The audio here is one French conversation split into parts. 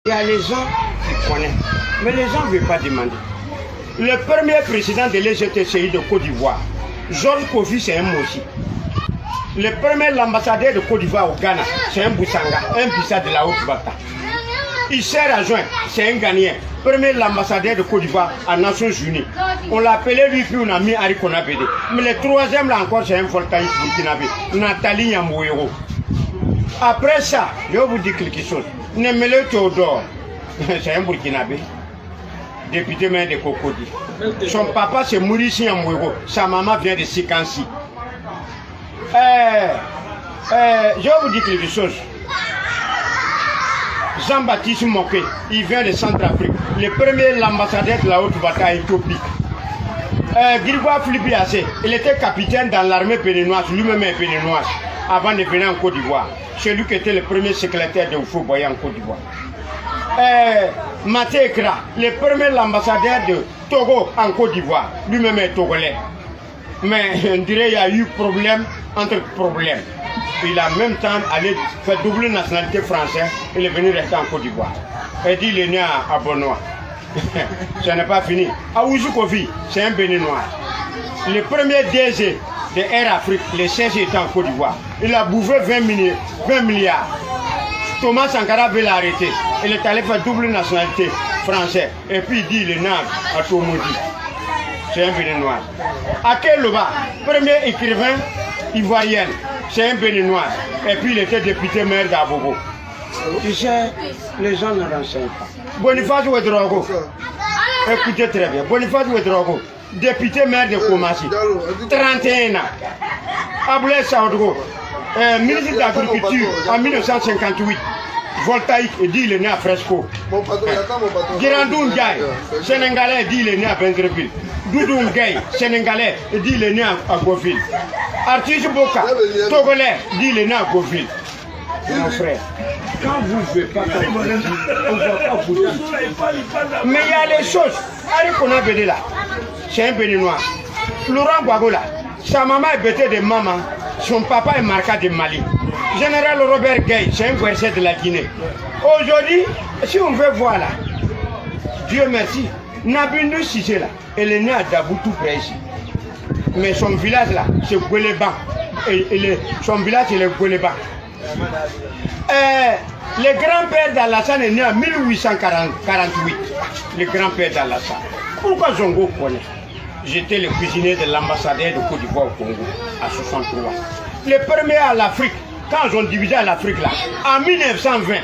Il y a les gens qui connaissent, mais les gens ne veulent pas demander. Le premier président de l'EGTCI de Côte d'Ivoire, Georges Kofi, c'est un Mossi. Le premier ambassadeur de Côte d'Ivoire au Ghana, c'est un Boussanga, un Bissa de la Haute-Bata. Il sert à joindre, c'est un Ghanéen, premier ambassadeur de Côte d'Ivoire aux Nations Unies. On l'appelait lui, puis on a mis Harry Konabede. Mais le troisième, là encore, c'est un volcaïque burkinabé, Nathalie Yamouero. Après ça, je vais vous dire quelque chose. Nemele Théodore, c'est un burkinabé, député maire de Cocody. Son papa, c'est Maurice Yamouero. Sa maman vient de Sikansi. Je vais vous dire quelque chose. Jean-Baptiste Moké, il vient de Centrafrique. Le premier ambassadeur de la Haute-Bata à Éthiopie. Grégoire Philippe-Yassé, il était capitaine dans l'armée béninoise, lui-même est béninoise, avant de venir en Côte d'Ivoire. C'est lui qui était le premier secrétaire de Oufou Boye en Côte d'Ivoire. Maté Ekra, le premier ambassadeur de Togo en Côte d'Ivoire, lui-même est togolais. Mais on dirait qu'il y a eu problème entre problèmes. Il a en même temps allé faire double nationalité française. Il est venu rester en Côte d'Ivoire. Il dit qu'il est né à Bonois. Ce n'est pas fini. Aouzou Kofi, c'est un béninois. Le premier DG de Air Afrique, le siège était en Côte d'Ivoire. Il a bouffé 20 milliards. Thomas Sankara veut l'arrêter. Il est allé faire double nationalité française. Et puis il dit qu'il est né à Tomodi. C'est un béninois. Akel Loba, premier écrivain ivoirien, c'est un béninois. Et puis il était député maire d'Abobo. Tu sais, les gens ne renseignent pas. Boniface Ouedraogo, écoutez très bien. Boniface Ouedraogo, député maire de Koumassi, 31 ans. Ablaye Saoudgo, ministre de l'Agriculture en 1958. Voltaïque, il dit qu'il est né à Fresco. Girandou Ndiaye, sénégalais, il dit qu'il est né à Bengreville. Doudou Ngueye, sénégalais, il dit qu'il est né à Goville. Artiste Boka, togolais, il dit qu'il est né à Goville. Mon frère, quand vous ne voulez pas, on ne va pas vous dire. Mais il y a les choses. Harry Konabede là, c'est un béninois. Laurent Gwagola, sa maman est bêtée de maman, son papa est marqué de Mali. Général Robert Gueye, c'est un verset de la Guinée. Aujourd'hui, si on veut voir là, Dieu merci, Nabindu Sissé là, elle est née à Dabou tout près ici. Mais son village là, c'est Gouéléban. Son village, c'est le Gouéléban. Le grand-père d'Alassane est né en 1848. Le grand-père d'Alassane. Pourquoi Zongo connaît? J'étais le cuisinier de l'ambassadeur de Côte d'Ivoire au Congo à 63. Le premier à l'Afrique, quand ils ont divisé à l'Afrique là, en 1920,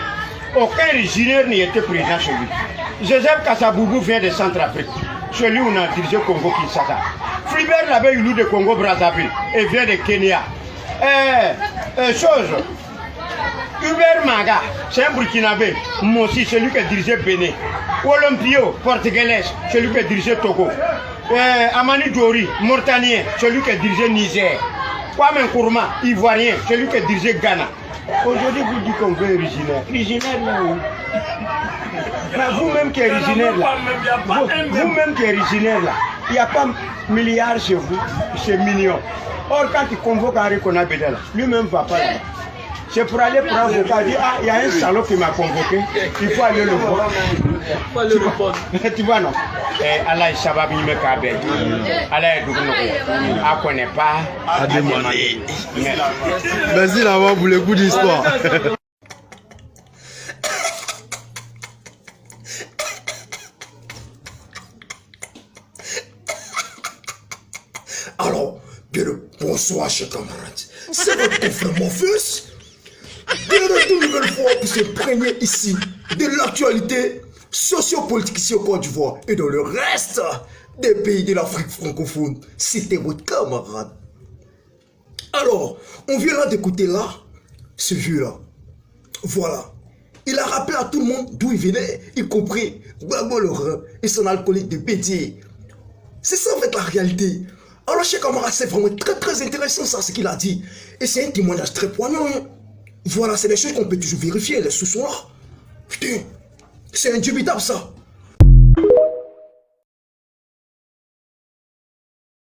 aucun régionnaire n'y était présent chez lui. Joseph Kassaboubou vient de Centrafrique. Chez lui, on a dirigé Congo Kinshasa. Flibert Labé-Youlou de Congo Brazzaville et vient de Kenya. Hubert Maga, c'est un Burkinabé, Mossi, celui qui a dirigé Bénin. Olympio, portugais, celui qui a dirigé Togo. Amani Dori, Mauritanien, celui qui a dirigé Niger. Kwame Nkrumah, Ivoirien, celui qui a dirigé Ghana. Aujourd'hui, vous dites qu'on veut originaire. Originaire là où? Vous-même qui êtes originaire là, vous-même qui êtes originaire là, il n'y a pas milliards chez vous, c'est mignon. Or, quand il convoque Harry Konabede là, lui-même ne va pas là. C'est pour aller prendre le cas, dire, ah, il y a un salaud qui m'a convoqué, il faut aller le voir. Tu vois, non? Allah est sabab, il me cabe. Allah est double. Ah, qu'on n'est pas à demander. Merci d'avoir pour le coup d'histoire. Alors, bien le bonsoir, chers camarades. C'est votre confrère Morpheus. De retour une nouvelle fois pour se prégner ici de l'actualité sociopolitique ici au Côte d'Ivoire et dans le reste des pays de l'Afrique francophone. C'était votre camarade. Alors, on vient là d'écouter là, ce vieux-là. Voilà. Il a rappelé à tout le monde d'où il venait, y compris Gbagbo le Rhin et son alcoolique de Bédier. C'est ça en fait la réalité. Alors, chers camarades, c'est vraiment très intéressant ça, ce qu'il a dit. Et c'est un témoignage très poignant. Hein. Voilà, c'est des choses qu'on peut toujours vérifier, les sous sont là. Putain, c'est indubitable ça.